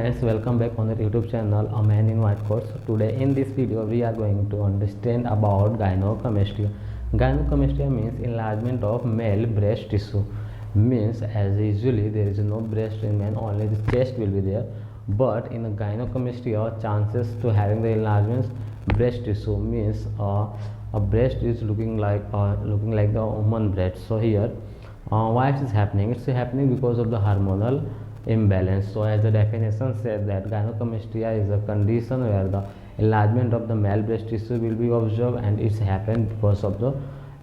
friends, welcome back on the YouTube channel A Man in White Coat. So today in this video we are going to understand about gynecomastia. Gynecomastia means enlargement of male breast tissue. Means as usually there is no breast in man, only the chest will be there. But in a gynecomastia, chances to having the enlargements breast tissue means a breast is looking like the woman breast. So here why it is happening? It's happening because of the hormonal imbalance. So as the definition says that gynecomastia is a condition where the enlargement of the male breast tissue will be observed, and it's happened because of the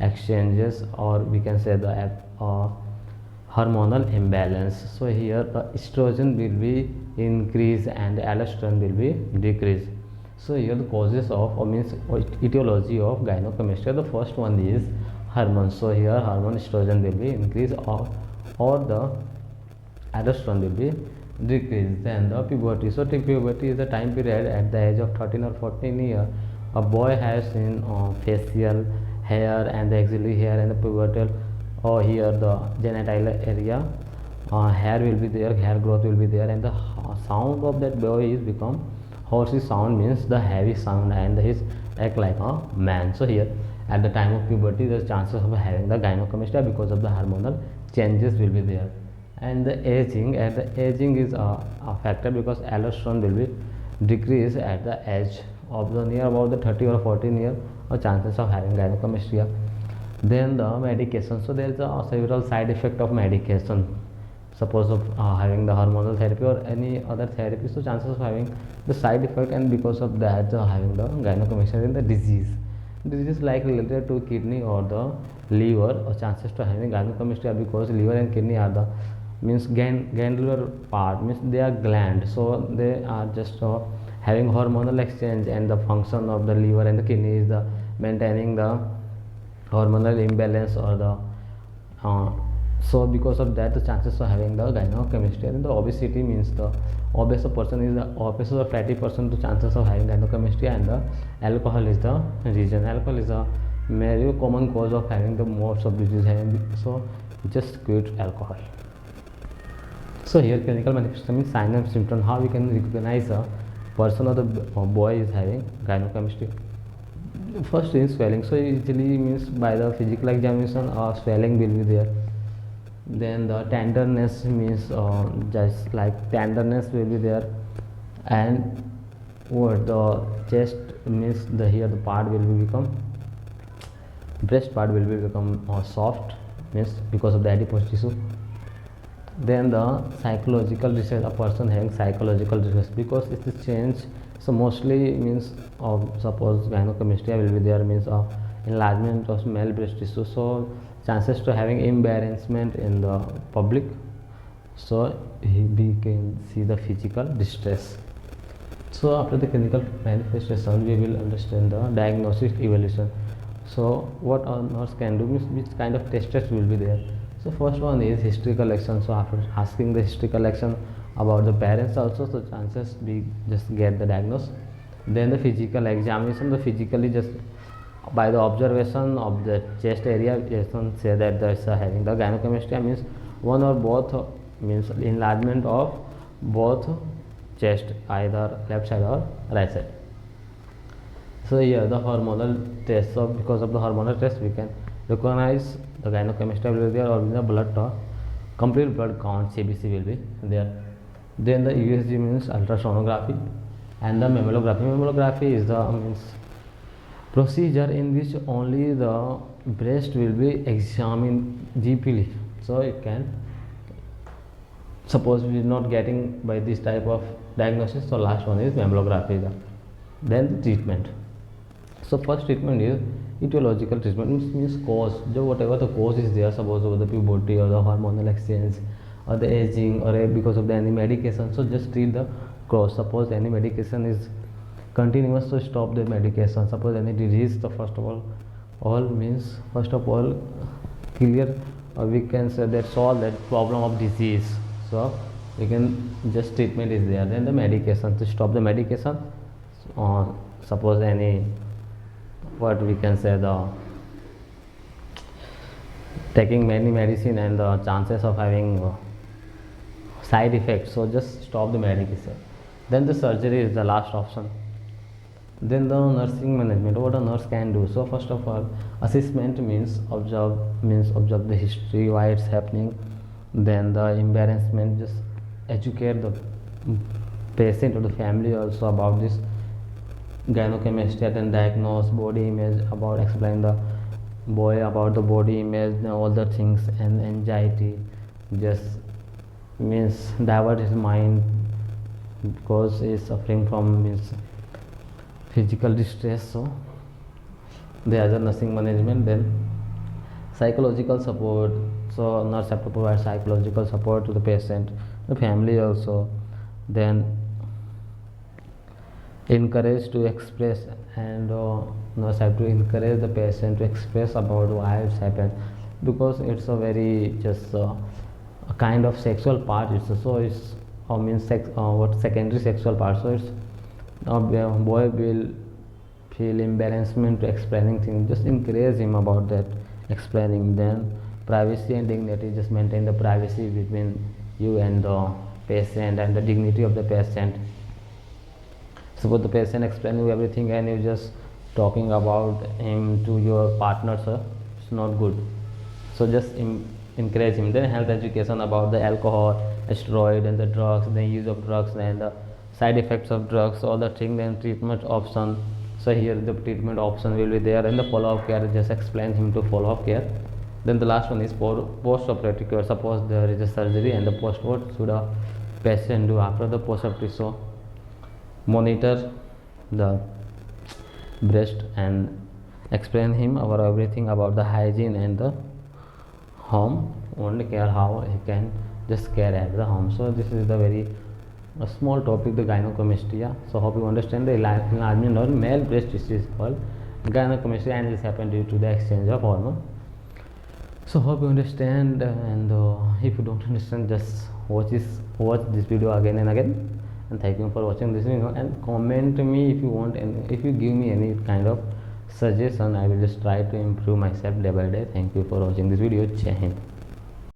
exchanges, or we can say the hormonal imbalance. So here the estrogen will be increased and the aldosterone will be decreased. So here the causes of, or means etiology of gynecomastia, the first one is hormones. So here hormone estrogen will be increased, or the aldosterone will be decreased. Then the puberty. So puberty is the time period at the age of 13 or 14 years a boy has in facial hair and the axillary hair and the pubertal, or here the genital area hair will be there, hair growth will be there, and the sound of that boy is become horsey sound, means the heavy sound, and his act like a man. So here at the time of puberty the chances of having the gynecomastia because of the hormonal changes will be there. And the aging, at the aging is a factor because aldosterone will be decreased at the age of the near about the 30 or 14 year, or chances of having gynecomastia. Then the medication. So there is a several side effect of medication. Suppose of having the hormonal therapy or any other therapy, so chances of having the side effect, and because of that having the gynecomastia. In the disease like related to kidney or the liver, or chances to having gynecomastia because liver and kidney are the means glandular part, means they are gland, so they are just having hormonal exchange, and the function of the liver and the kidney is the maintaining the hormonal imbalance or the so because of that the chances of having the gynecomastia. And the obesity means the obese person is the obese or fatty person, to chances of having gynecomastia. And the alcohol is the reason. Alcohol is a very common cause of having the most of disease, so just quit alcohol. So here clinical manifestation means sign and symptom, how we can recognize a person or the boy is having gynecomastia. First is swelling. So usually means by the physical examination swelling will be there. Then the tenderness means just like tenderness will be there, and what the chest means the here the part will be become, breast part will be become soft, means because of the adipose tissue. Then the psychological distress, a person having psychological distress because it's a change. So mostly means suppose gynecomastia will be there, means enlargement of male breast tissue, so chances to having embarrassment in the public, so we can see the physical distress. So after the clinical manifestation we will understand the diagnosis evaluation. So what a nurse can do, means which kind of tests will be there. So first one is history collection. So after asking the history collection about the parents also, so chances we just get the diagnosis. Then the physical examination, the physically just by the observation of the chest area, Jason say that there's having the gynecomastia, means one or both, means enlargement of both chest, either left side or right side. So here the hormonal test, so because of the hormonal test we can recognize the gynecomastia will be there, or the blood complete blood count CBC will be there. Then the USG means ultrasonography, and the mammography. Mammography is the means procedure in which only the breast will be examined deeply. So it can, suppose we are not getting by this type of diagnosis, so last one is mammography. Then the treatment. So first treatment is etiological treatment, means cause, whatever the cause is there, suppose over the puberty or the hormonal exchange or the aging, or because of the any medication, so just treat the cause. Suppose any medication is continuous, so stop the medication. Suppose any disease, so first of all means first of all clear, or we can say that solve that problem of disease, so we can just treatment is there. Then the medication, to stop the medication, suppose any, what we can say, the taking many medicine and the chances of having side effects, so just stop the medication. Then the surgery is the last option. Then the nursing management, what a nurse can do. So first of all, assessment means observe the history, why it's happening. Then the embarrassment, just educate the patient or the family also about this gynecomastia. Then diagnose body image, about explain the boy about the body image and all the things. And anxiety, just means divert his mind because he is suffering from means physical distress. So there is a nursing management. Then psychological support, so nurse have to provide psychological support to the patient, the family also. Then encourage to express, and nurse have to encourage the patient to express about why it's happened, because it's a very just a kind of sexual part. It's means sex, what secondary sexual part. So it's boy will feel embarrassment to explaining things, just encourage him about that explaining. Then privacy and dignity, just maintain the privacy between you and the patient and the dignity of the patient. Suppose the patient explaining you everything and you just talking about him to your partner, sir, it's not good. So just encourage him. Then health education about the alcohol, steroid and the drugs, the use of drugs and the side effects of drugs, all the thing. Then treatment option, so here the treatment option will be there. And the follow-up care, just explain him to follow-up care. Then the last one is post-operative care. Suppose there is a surgery and the post, what should a patient do after the post-operative? So monitor the breast and explain him about everything about the hygiene and the home only care, how he can just care at the home. So this is the very a small topic, the gynecomastia. So hope you understand the enlargement or male breast tissue is called gynecomastia, and this happened due to the exchange of hormone. So hope you understand, and if you don't understand, just watch this video again and again. And thank you for watching this video, and comment me if you want, and if you give me any kind of suggestion, I will just try to improve myself day by day. Thank you for watching this video. Jai Hind.